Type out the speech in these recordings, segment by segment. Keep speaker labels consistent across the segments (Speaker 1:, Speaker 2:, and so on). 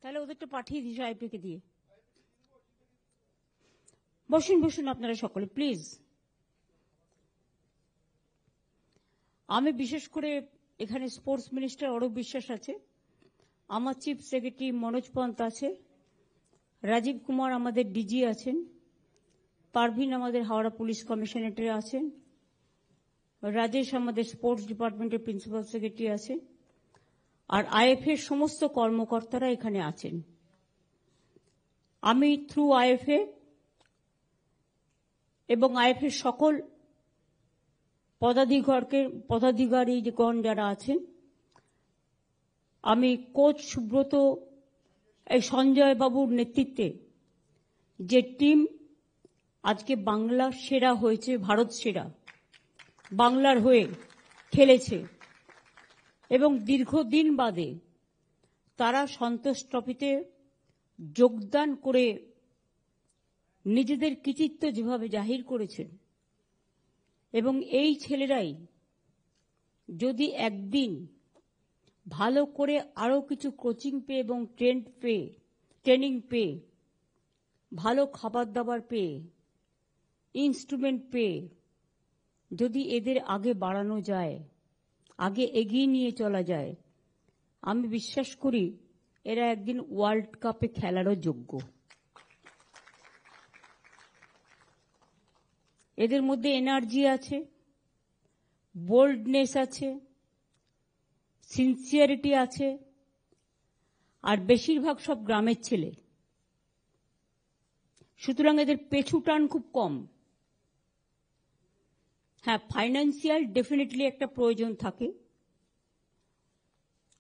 Speaker 1: তাহলে ওদেরটা পাঠিয়ে দিই সাহেবকে দিয়ে। বসুন বসুন আপনারা সকলে প্লিজ। আমি বিশেষ করে এখানে স্পোর্টস মিনিস্টার অরূপ বিশ্বাস আছে, আমার চিফ সেক্রেটারি মনোজ পন্ত আছে, রাজীব কুমার আমাদের ডিজি আছেন, পারভিন আমাদের হাওড়া পুলিশ কমিশনারেটে আছেন, রাজেশ আমাদের স্পোর্টস ডিপার্টমেন্টের প্রিন্সিপাল সেক্রেটারি আছে, আর আইএফএ সমস্ত কর্মকর্তারা এখানে আছেন। আমি থ্রু আইএফএ এবং আইএফএ সকল পদাধিকারীগণ যারা আছেন, আমি কোচ সুব্রত এই সঞ্জয় বাবুর নেতৃত্বে যে টিম আজকে বাংলা সেরা হয়েছে, ভারত সেরা বাংলার হয়ে খেলেছে এবং দীর্ঘদিন বাদে তারা সন্তোষ ট্রফিতে যোগদান করে নিজেদের কৃতিত্ব যেভাবে জাহির করেছেন, এবং এই ছেলেরাই যদি একদিন ভালো করে আরো কিছু কোচিং পেয়ে এবং ট্রেনিং পেয়ে, ভালো খাবার দাবার পেয়ে, ইনস্ট্রুমেন্ট পেয়ে যদি এদের আগে বাড়ানো যায়, আগে এগিয়ে নিয়ে চলা যায়, আমি বিশ্বাস করি এরা একদিন ওয়ার্ল্ড কাপে খেলারও যোগ্য। এদের মধ্যে এনার্জি আছে, বোল্ডনেস আছে, সিনসিয়ারিটি আছে, আর বেশিরভাগ সব গ্রামের ছেলে, সুতরাং এদের পেছু টান খুব কম। হ্যাঁ, ফাইন্যান্সিয়াল ডেফিনেটলি একটা প্রয়োজন থাকে,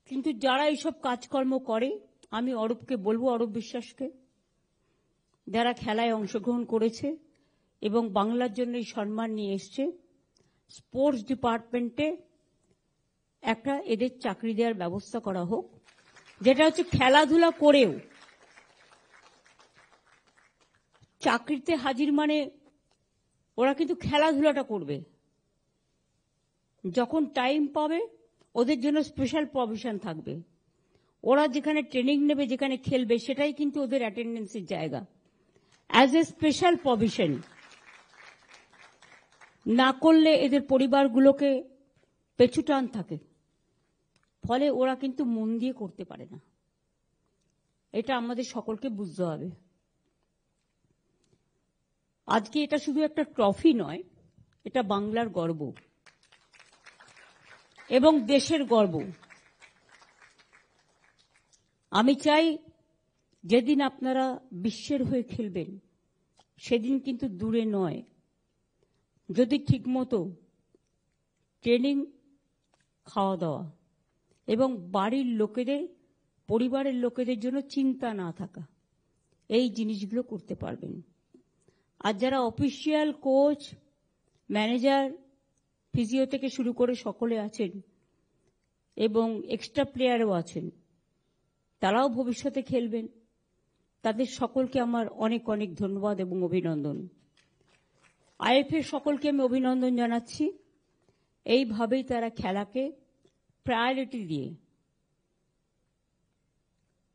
Speaker 1: কিন্তু যারা এইসব কাজকর্ম করে, আমি অরূপকে বলবো, অরূপ বিশ্বাসকে, যারা খেলায় অংশগ্রহণ করেছে এবং বাংলার জন্য এই সম্মান নিয়ে এসছে, স্পোর্টস ডিপার্টমেন্টে একটা এদের চাকরি দেওয়ার ব্যবস্থা করা হোক, যেটা হচ্ছে খেলাধুলা করেও চাকরিতে হাজির, মানে ওরা কিন্তু খেলাধুলাটা করবে, যখন টাইম পাবে ওদের জন্য স্পেশাল প্রভিশন থাকবে, ওরা যেখানে ট্রেনিং নেবে, যেখানে খেলবে, সেটাই কিন্তু ওদের অ্যাটেন্ডেন্সের জায়গা, অ্যাজ এ স্পেশাল প্রভিশন। না করলে এদের পরিবারগুলোকে পেছু টান থাকে, ফলে ওরা কিন্তু মন দিয়ে করতে পারে না। এটা আমাদের সকলকে বুঝতে হবে। আজকে এটা শুধু একটা ট্রফি নয়, এটা বাংলার গর্ব এবং দেশের গর্ব। আমি চাই যেদিন আপনারা বিশ্বের হয়ে খেলবেন, সেদিন কিন্তু দূরে নয়, যদি ঠিকমতো ট্রেনিং, খাওয়া দাওয়া এবং বাড়ির লোকেদের, পরিবারের লোকেদের জন্য চিন্তা না থাকা, এই জিনিসগুলো করতে পারবেন। আর যারা অফিসিয়াল কোচ, ম্যানেজার, ফিজিও থেকে শুরু করে সকলে আছেন এবং এক্সট্রা প্লেয়ারও আছেন, তারাও ভবিষ্যতে খেলবেন, তাদের সকলকে আমার অনেক অনেক ধন্যবাদ এবং অভিনন্দন। আইএফএ সকলকে আমি অভিনন্দন জানাচ্ছি, এইভাবেই তারা খেলাকে প্রায়োরিটি দিয়ে।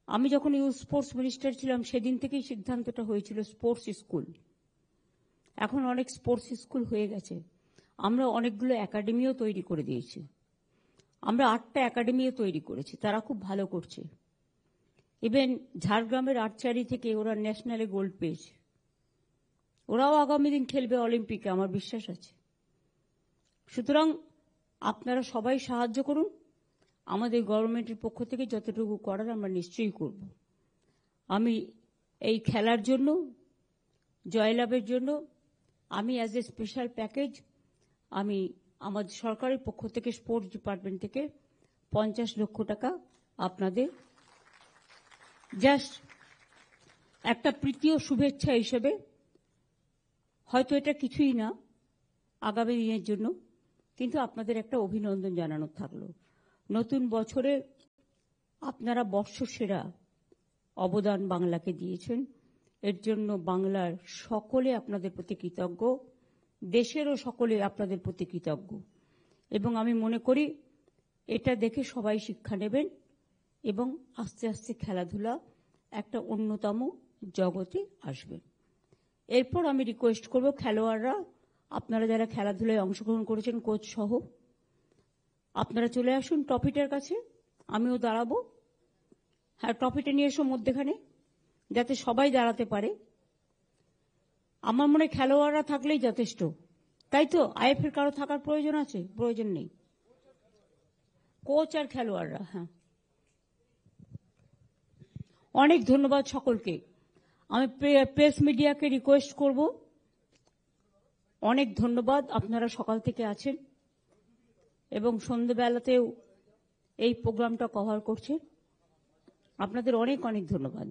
Speaker 1: আমি যখন ইউথ স্পোর্টস মিনিস্টার ছিলাম, সেদিন থেকেই সিদ্ধান্তটা হয়েছিল স্পোর্টস স্কুল। এখন অনেক স্পোর্টস স্কুল হয়ে গেছে, আমরা অনেকগুলো একাডেমিও তৈরি করে দিয়েছি, আমরা 8টা একাডেমিও তৈরি করেছি, তারা খুব ভালো করছে। ইভেন ঝাড়গ্রামের আর্চারি থেকে ওরা ন্যাশনালে গোল্ড পেয়েছে, ওরাও আগামী দিন খেলবে অলিম্পিকে, আমার বিশ্বাস আছে। সুতরাং আপনারা সবাই সাহায্য করুন, আমাদের গভর্নমেন্টের পক্ষ থেকে যতটুকু করার আমরা নিশ্চয়ই করব। আমি এই খেলার জন্য, জয়লাভের জন্য, আমি অ্যাজ এ স্পেশাল প্যাকেজ আমি আমাদের সরকারের পক্ষ থেকে, স্পোর্টস ডিপার্টমেন্ট থেকে 50 লক্ষ টাকা আপনাদের জাস্ট একটা প্রীতি ও শুভেচ্ছা হিসেবে, হয়তো এটা কিছুই না আগামী দিনের জন্য, কিন্তু আপনাদের একটা অভিনন্দন জানানোর থাকলো। নতুন বছরে আপনারা বর্ষসেরা অবদান বাংলাকে দিয়েছেন, এর জন্য বাংলার সকলে আপনাদের প্রতি কৃতজ্ঞ, দেশেরও সকলে আপনাদের প্রতি কৃতজ্ঞ। এবং আমি মনে করি এটা দেখে সবাই শিক্ষা নেবেন এবং আস্তে আস্তে খেলাধুলা একটা অন্যতম জগতে আসবে। এরপর আমি রিকোয়েস্ট করব খেলোয়াড়রা, আপনারা যারা খেলাধুলায় অংশগ্রহণ করেছেন কোচ সহ, আপনারা চলে আসুন ট্রফিটার কাছে, আমিও দাঁড়াবো। হ্যাঁ, ট্রফিটা নিয়ে এসো মধ্যেখানে, যাতে সবাই দাঁড়াতে পারে। আমার মনে হয় খেলোয়াড়রা থাকলেই যথেষ্ট, তাই তো? আইএফএর কারো থাকার প্রয়োজন আছে? প্রয়োজন নেই। কোচ আর খেলোয়াড়রা। হ্যাঁ, অনেক ধন্যবাদ সকলকে। আমি প্রেস মিডিয়াকে রিকোয়েস্ট করব, অনেক ধন্যবাদ, আপনারা সকাল থেকে আছেন এবং সন্ধ্যেবেলাতেও এই প্রোগ্রামটা কভার করছেন। আপনাদের অনেক অনেক ধন্যবাদ।